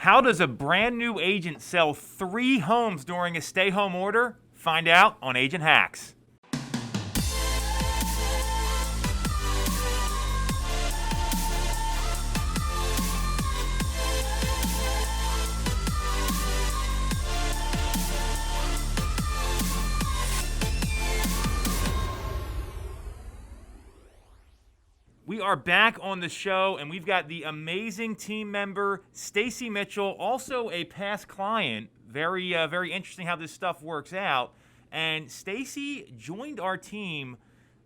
How does a brand new agent sell 3 homes during a stay-home order? Find out on Agent Hacks. We are back on the show, and we've got the amazing team member, Stacey Mitchell, also a past client. Very interesting how this stuff works out. And Stacey joined our team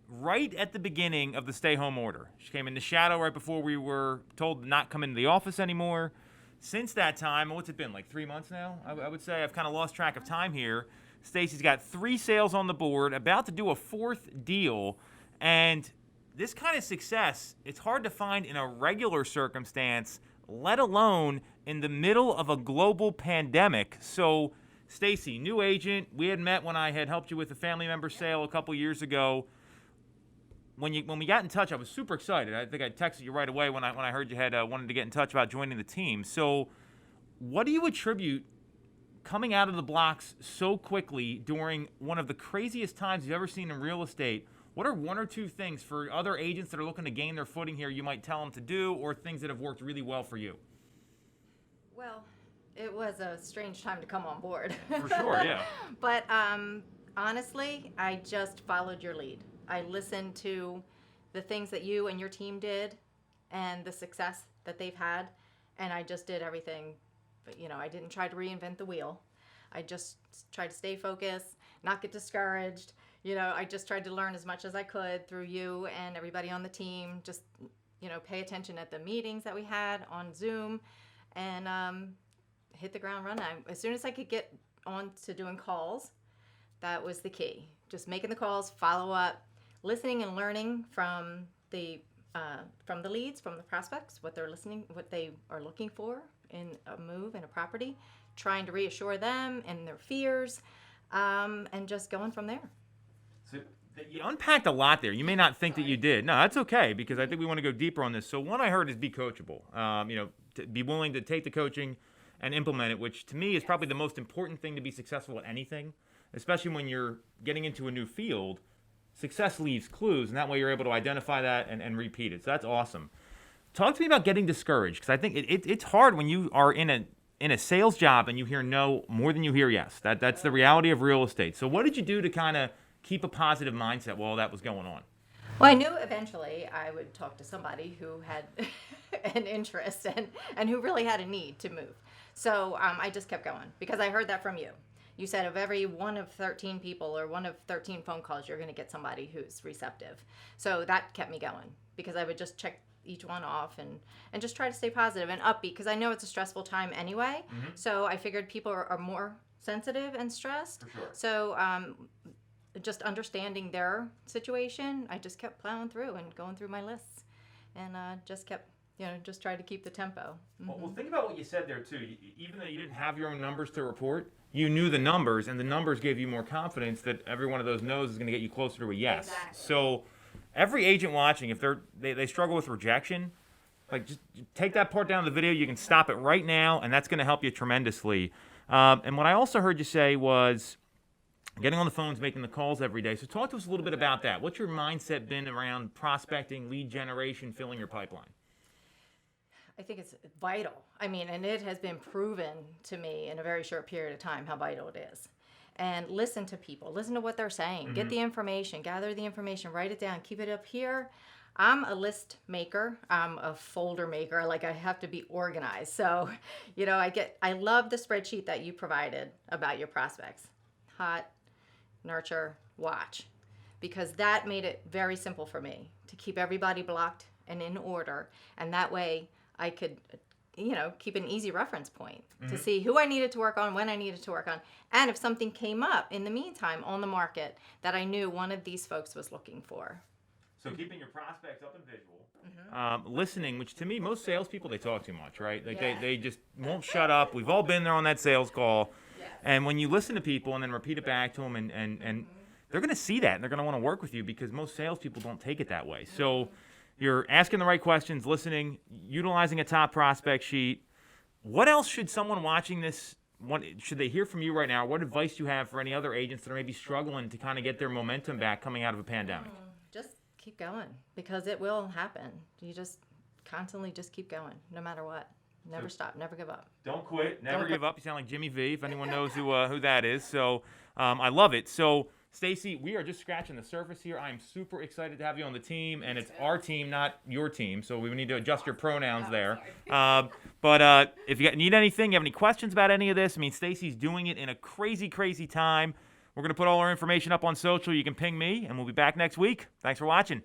right at the beginning of the stay-home order. She came in the shadow right before we were told to not come into the office anymore. Since that time, what's it been, like 3 months now? I would say I've kind of lost track of time here. Stacey's got 3 sales on the board, about to do a 4th deal, and this kind of success, it's hard to find in a regular circumstance, let alone in the middle of a global pandemic. So, Stacey, new agent, we had met when I had helped you with a family member sale a couple years ago. When we got in touch, I was super excited. I think I texted you right away when I heard you had wanted to get in touch about joining the team. So, what do you attribute coming out of the blocks so quickly during one of the craziest times you've ever seen in real estate? What are 1 or 2 things for other agents that are looking to gain their footing here you might tell them to do, or things that have worked really well for you? Well, it was a strange time to come on board. For sure, yeah. But honestly, I just followed your lead. I listened to the things that you and your team did and the success that they've had, and I just did everything. But, I didn't try to reinvent the wheel. I just tried to stay focused, not get discouraged. I just tried to learn as much as I could through you and everybody on the team. Just, pay attention at the meetings that we had on Zoom and hit the ground running. As soon as I could get on to doing calls, that was the key. Just making the calls, follow up, listening and learning from the leads, from the prospects, what they are looking for in a move, in a property, trying to reassure them and their fears, and just going from there. So you unpacked a lot there. You may not think that you did. No, that's okay, because I think we want to go deeper on this. So one I heard is be coachable. To be willing to take the coaching and implement it, which to me is probably the most important thing to be successful at anything, especially when you're getting into a new field. Success leaves clues, and that way you're able to identify that and repeat it. So that's awesome. Talk to me about getting discouraged, because I think it's hard when you are in a sales job and you hear no more than you hear yes. That's the reality of real estate. So what did you do to kind of keep a positive mindset while that was going on? Well, I knew eventually I would talk to somebody who had an interest and who really had a need to move. So I just kept going because I heard that from you. You said of every 1 of 13 people or 1 of 13 phone calls, you're going to get somebody who's receptive. So that kept me going because I would just check each one off and just try to stay positive and upbeat because I know it's a stressful time anyway. Mm-hmm. So I figured people are more sensitive and stressed. For sure. So just understanding their situation, I just kept plowing through and going through my lists and just kept, just tried to keep the tempo. Mm-hmm. Well, think about what you said there, too. Even though you didn't have your own numbers to report, you knew the numbers, and the numbers gave you more confidence that every one of those no's is going to get you closer to a yes. Exactly. So every agent watching, if they struggle with rejection, like just take that part down of the video. You can stop it right now, and that's going to help you tremendously. And what I also heard you say was getting on the phones, making the calls every day. So talk to us a little bit about that. What's your mindset been around prospecting, lead generation, filling your pipeline? I think it's vital. And it has been proven to me in a very short period of time how vital it is. And listen to people. Listen to what they're saying. Mm-hmm. Get the information. Gather the information. Write it down. Keep it up here. I'm a list maker. I'm a folder maker. Like I have to be organized. So, I love the spreadsheet that you provided about your prospects. Hot, nurture, watch. Because that made it very simple for me to keep everybody blocked and in order. And that way I could, keep an easy reference point to see who I needed to work on, when I needed to work on. And if something came up in the meantime on the market that I knew one of these folks was looking for. So keeping your prospects up and visual, listening, which to me, most salespeople, they talk too much, right? Like they just won't shut up. We've all been there on that sales call. Yes. And when you listen to people and then repeat it back to them, and they're going to see that, and they're going to want to work with you because most salespeople don't take it that way. So you're asking the right questions, listening, utilizing a top prospect sheet, What else should someone watching this should they hear from you right now? What advice do you have for any other agents that are maybe struggling to kind of get their momentum back coming out of a pandemic? Just keep going, because it will happen. You just constantly just keep going, no matter what. Never stop, never give up. Don't quit, never give up. You sound like Jimmy V, if anyone knows who that is. So I love it. So Stacey, we are just scratching the surface here. I am super excited to have you on the team, and it's our team, not your team, so we need to adjust your pronouns there. But if you need anything, you have any questions about any of this, I mean, Stacey's doing it in a crazy, crazy time. We're going to put all our information up on social. You can ping me, and we'll be back next week. Thanks for watching.